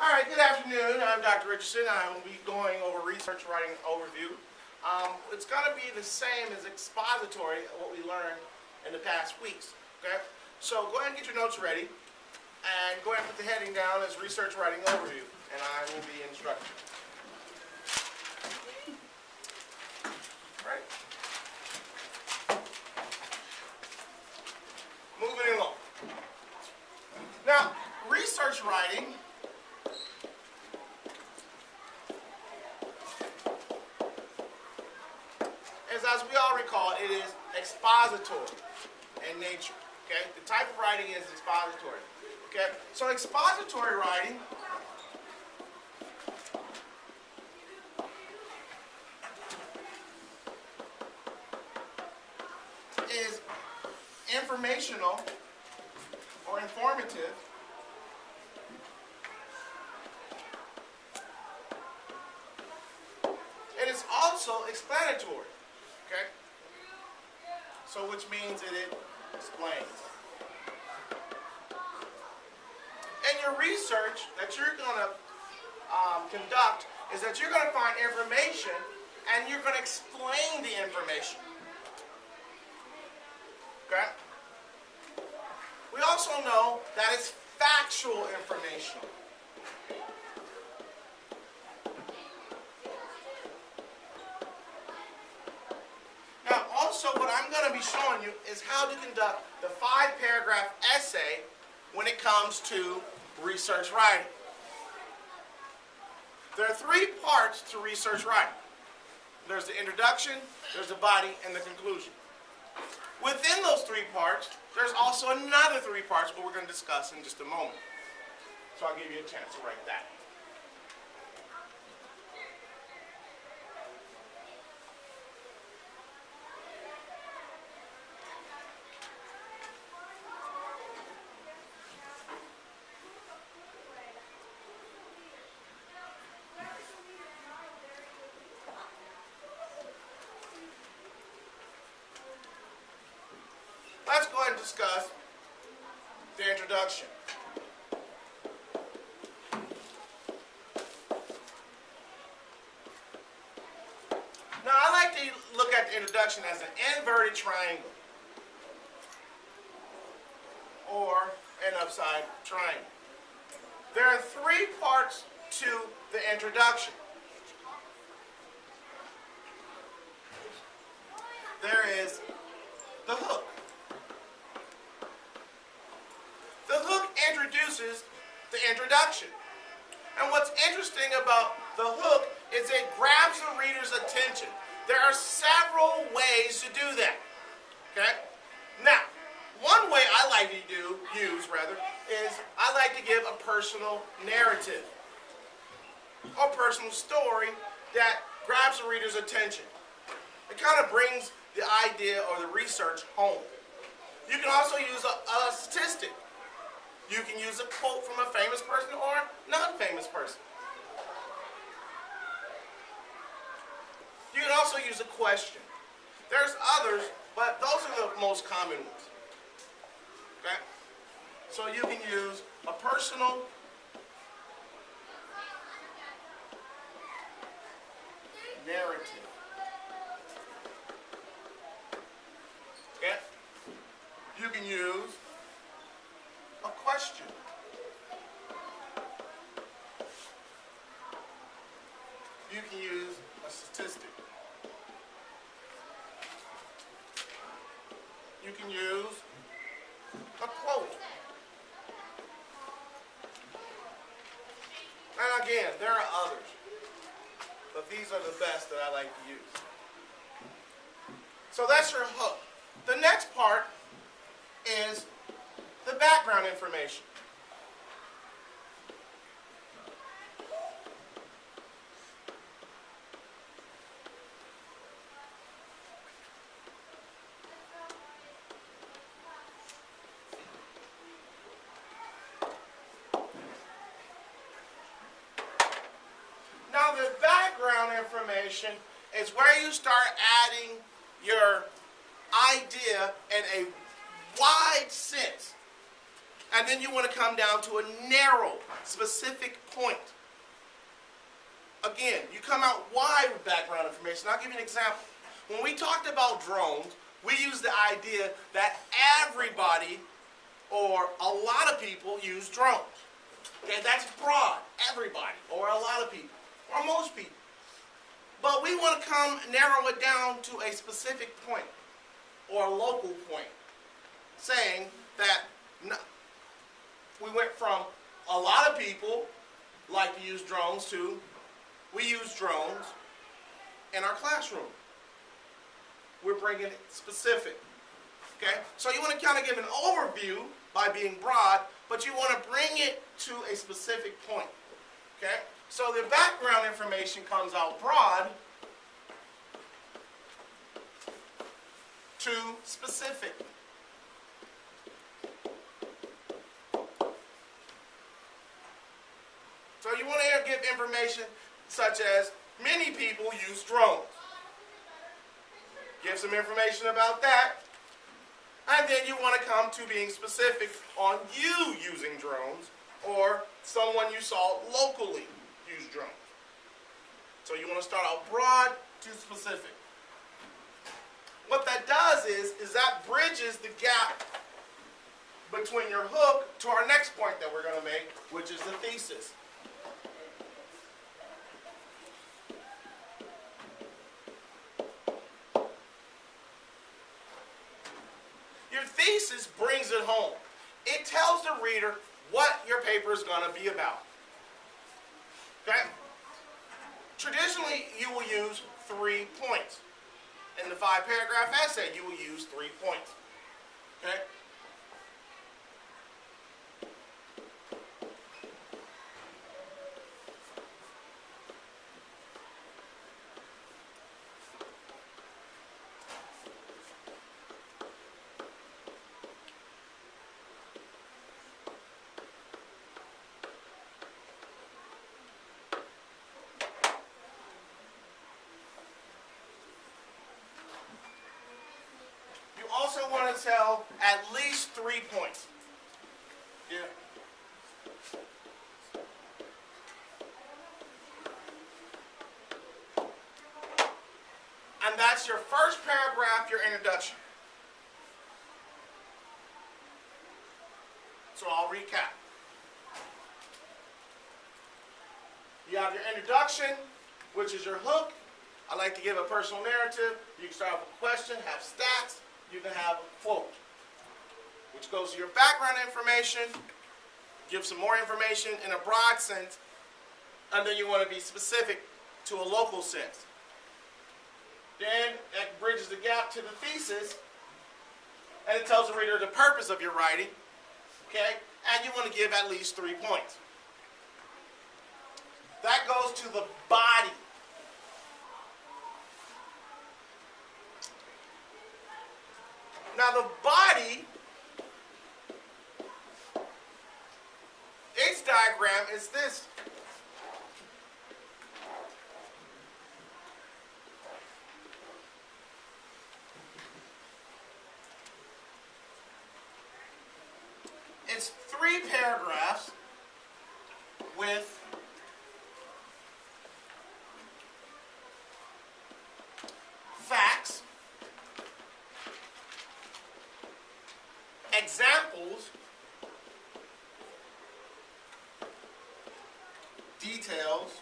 All right, good afternoon. I'm Dr. Richardson. I will be going over research writing overview. It's going to be the same as expository, what we learned in the past weeks. Okay, so go ahead and get your notes ready, and go ahead and put the heading down as research writing overview, and I will be instructing. All right. Moving along. Now, research writing is, as we all recall, it is expository in nature. Okay, the type of writing is expository. Okay, so expository writing is informational or informative and it's also explanatory. Okay? So which means that it explains. And your research that you're going to conduct is that you're going to find information and you're going to explain the information. Okay? We also know that it's factual information. Now, also what I'm going to be showing you is how to conduct the 5-paragraph essay when it comes to research writing. There are 3 parts to research writing. There's the introduction, there's the body, and the conclusion. Within those 3 parts, there's also another 3 parts what we're going to discuss in just a moment. So I'll give you a chance to write that. Let's go ahead and discuss the introduction. Now, I like to look at the introduction as an inverted triangle or an upside triangle. There are 3 parts to the introduction. There is the hook. The hook introduces the introduction. And what's interesting about the hook is it grabs the reader's attention. There are several ways to do that. Okay? Now, one way I like to use is I like to give a personal narrative or personal story that grabs the reader's attention. It kind of brings the idea or the research home. You can also use a statistic. You can use a quote from a famous person or a non-famous person. You can also use a question. There's others, but those are the most common ones. Okay? So you can use a personal narrative. Okay? You can use a question. You can use a statistic. You can use a quote. And again, there are others, but these are the best that I like to use. So that's your hook. The next part is the background information. Now the background information is where you start adding your idea in a wide sense. And then you want to come down to a narrow, specific point. Again, you come out wide with background information. I'll give you an example. When we talked about drones, we used the idea that everybody or a lot of people use drones. Okay, that's broad. Everybody or a lot of people or most people. But we want to narrow it down to a specific point or a local point, saying that we went from a lot of people like to use drones to we use drones in our classroom. We're bringing it specific. Okay? So you want to kind of give an overview by being broad, but you want to bring it to a specific point. Okay? So the background information comes out broad to specific. So you want to give information such as many people use drones. Give some information about that. And then you want to come to being specific on you using drones or someone you saw locally use drones. So you want to start out broad to specific. What that does is that bridges the gap between your hook to our next point that we're going to make, which is the thesis. Your thesis brings it home. It tells the reader what your paper is going to be about. Okay? Traditionally, you will use 3 points. In the 5-paragraph essay, you will use 3 points. Okay? Also want to tell at least 3 points. Yeah. And that's your first paragraph, your introduction. So I'll recap. You have your introduction, which is your hook. I like to give a personal narrative. You can start with a question, have stats. You can have a quote, which goes to your background information, give some more information in a broad sense, and then you want to be specific to a local sense. Then that bridges the gap to the thesis, and it tells the reader the purpose of your writing, okay? And you want to give at least 3 points. That goes to the body. Now the body, its diagram is this. It's 3 paragraphs with facts, examples, details,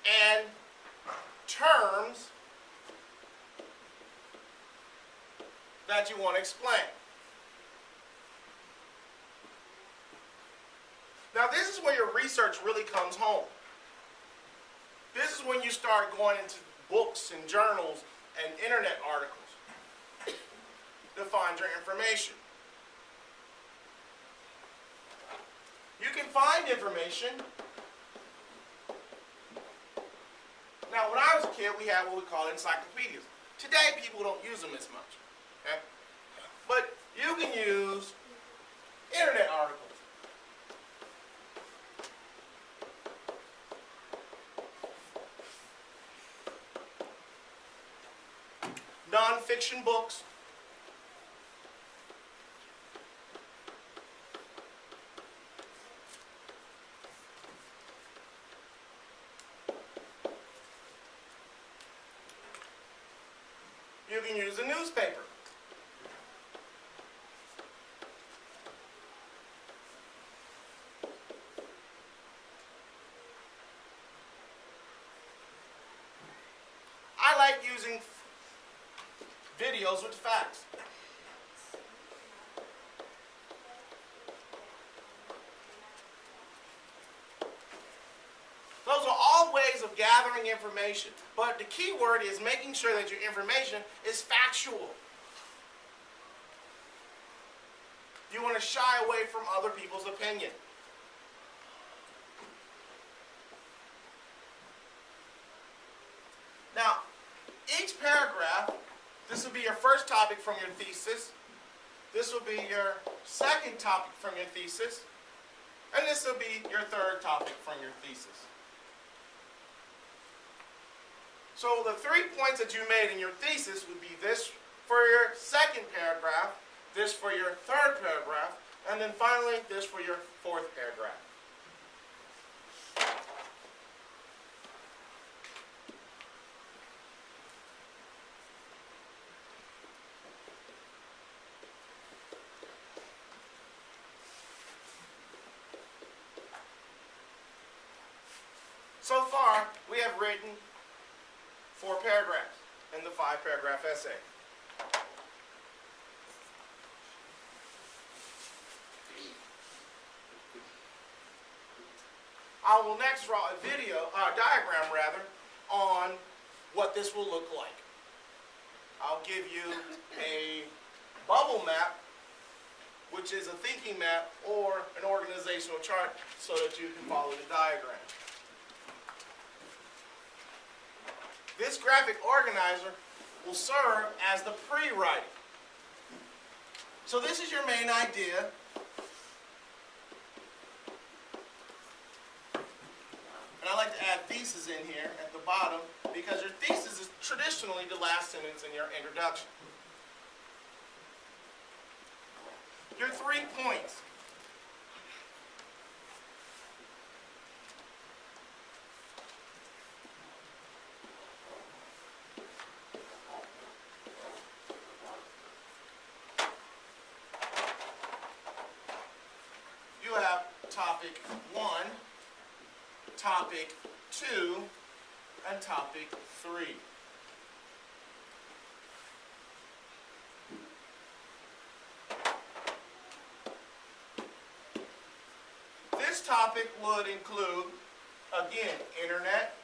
and terms that you want to explain. Now this is where your research really comes home. This is when you start going into books and journals and internet articles to find your information. You can find information. Now when I was a kid, we had what we call encyclopedias. Today people don't use them as much. Okay? But you can use internet articles. Non-fiction books, you can use a newspaper. I like using videos with facts. Those are all ways of gathering information, but the key word is making sure that your information is factual. You want to shy away from other people's opinion. Now, each paragraph, this will be your first topic from your thesis, this will be your second topic from your thesis, and this will be your third topic from your thesis. So the 3 points that you made in your thesis would be this for your second paragraph, this for your third paragraph, and then finally this for your fourth paragraph. So far, we have written 4 paragraphs in the 5-paragraph essay. I will next draw a diagram rather, on what this will look like. I'll give you a bubble map, which is a thinking map or an organizational chart, so that you can follow the diagram. This graphic organizer will serve as the pre-writing. So this is your main idea. And I like to add thesis in here at the bottom, because your thesis is traditionally the last sentence in your introduction. Your 3 points. You have topic 1, topic 2, and topic 3. This topic would include, again, internet,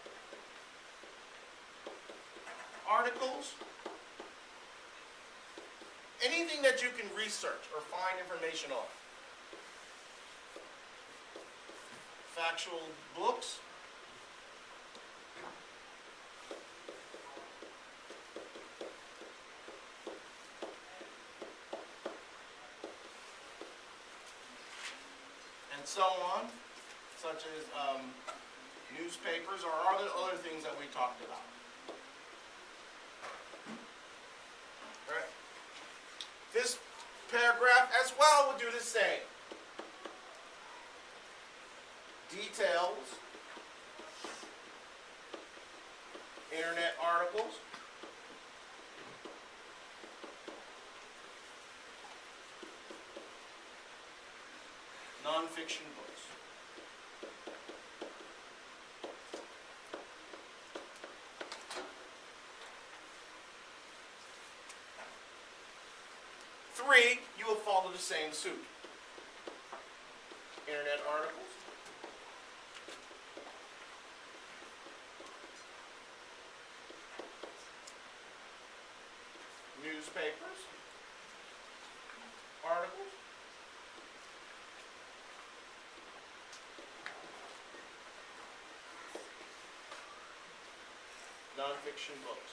articles, anything that you can research or find information on. Factual books, and so on, such as newspapers or other things that we talked about. All right. This paragraph as well will do the same. Details, internet articles, nonfiction books. Three, you will follow the same suit. Internet articles, newspapers, articles, nonfiction books.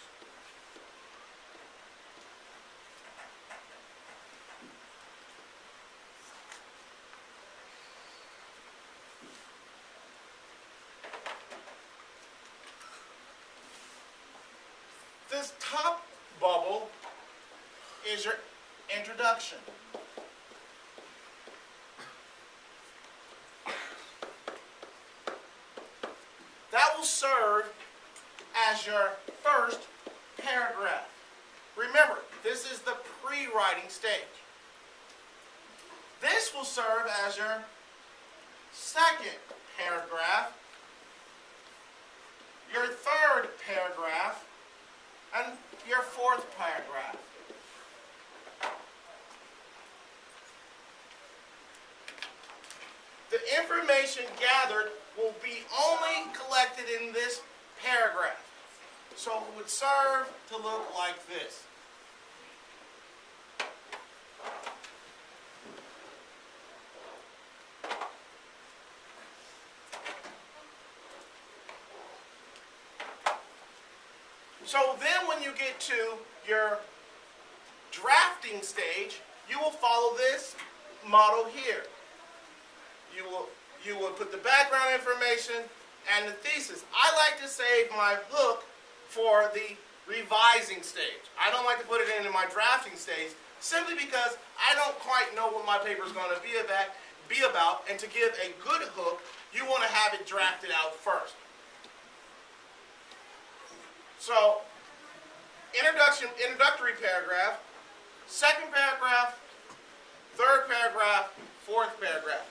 This top bubble is your introduction. That will serve as your first paragraph, Remember, this is the pre-writing stage. This will serve as your second paragraph, your third paragraph, and your fourth paragraph. The information gathered will be only collected in this paragraph. So it would serve to look like this. So then when you get to your drafting stage, you will follow this model here. You will put the background information and the thesis. I like to save my hook for the revising stage. I don't like to put it in my drafting stage simply because I don't quite know what my paper is going to be about, and to give a good hook, you want to have it drafted out first. So, introductory paragraph, second paragraph, third paragraph, fourth paragraph.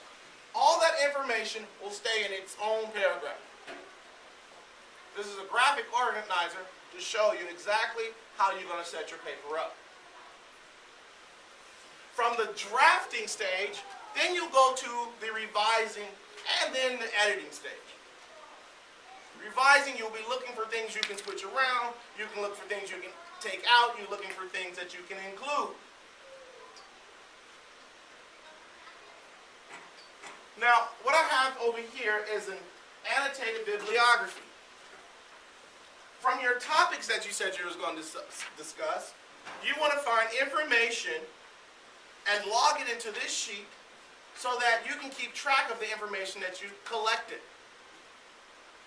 All that information will stay in its own paragraph. This is a graphic organizer to show you exactly how you're going to set your paper up. From the drafting stage, then you go to the revising and then the editing stage. Revising, you'll be looking for things you can switch around, you can look for things you can take out, you're looking for things that you can include. Now, what I have over here is an annotated bibliography. From your topics that you said you were going to discuss, you want to find information and log it into this sheet so that you can keep track of the information that you collected.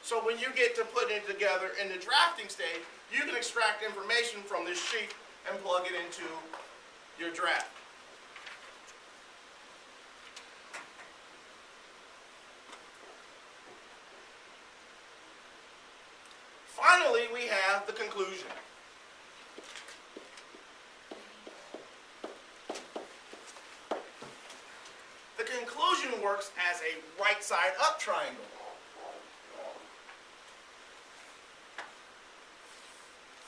So when you get to putting it together in the drafting stage, you can extract information from this sheet and plug it into your draft. Finally, we have the conclusion. The conclusion works as a right side up triangle.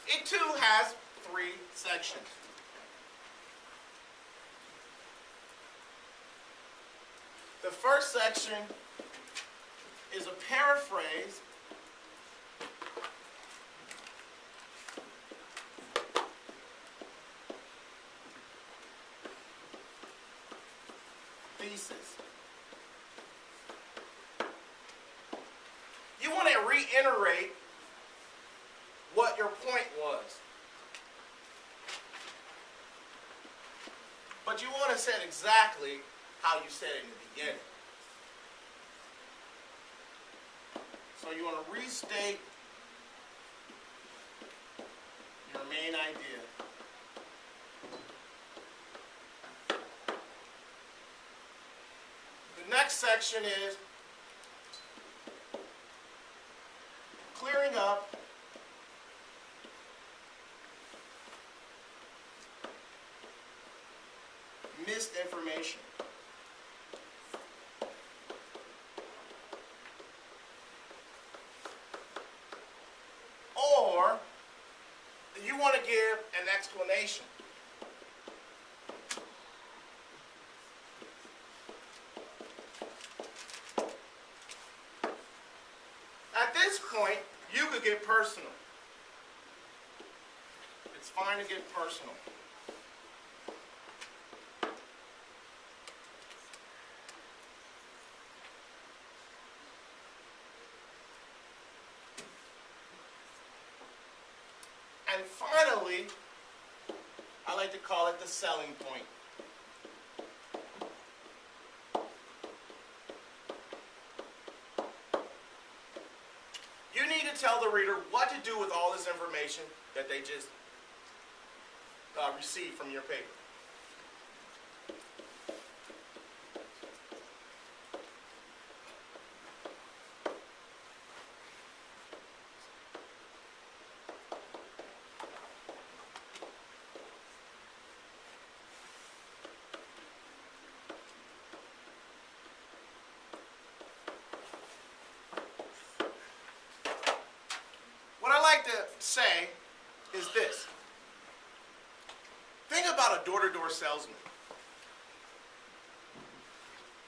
It too has 3 sections. The first section is a paraphrase thesis. You want to reiterate what your point was. But you want to say exactly how you said it in the beginning. So you want to restate your main idea. The next section is clearing up missed information. Or you want to give an explanation. At this point, you could get personal. It's fine to get personal. And finally, I like to call it the selling point. You need to tell the reader what to do with all this information that they just received from your paper. say is this. Think about a door-to-door salesman.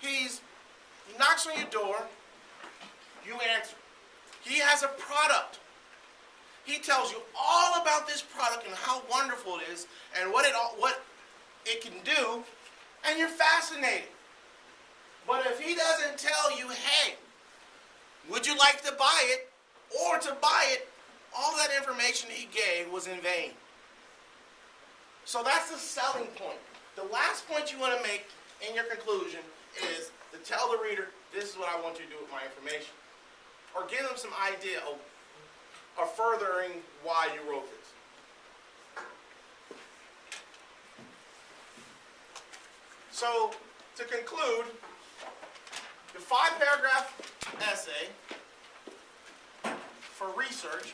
He knocks on your door, you answer. He has a product. He tells you all about this product and how wonderful it is and what it can do, and you're fascinated. But if he doesn't tell you, hey, would you like to buy it, or to buy it, all that information he gave was in vain. So that's the selling point. The last point you want to make in your conclusion is to tell the reader, this is what I want you to do with my information. Or give them some idea of furthering why you wrote this. So, to conclude, the 5-paragraph essay for research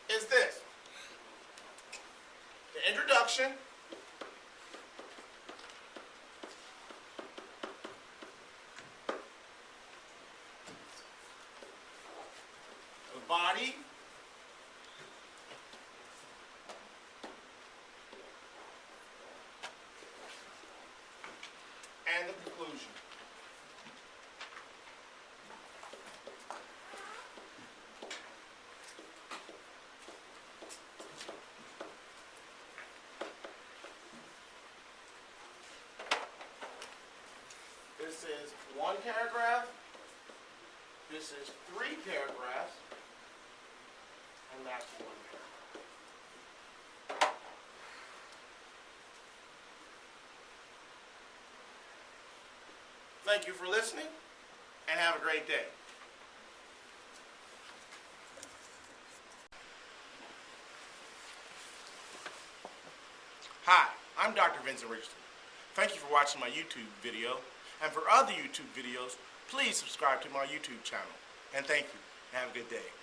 is this. The introduction, the body, and the conclusion. This is 1 paragraph, this is 3 paragraphs, and that's 1 paragraph. Thank you for listening, and have a great day. Hi, I'm Dr. Vincent Richardson. Thank you for watching my YouTube video. And for other YouTube videos, please subscribe to my YouTube channel. And thank you. Have a good day.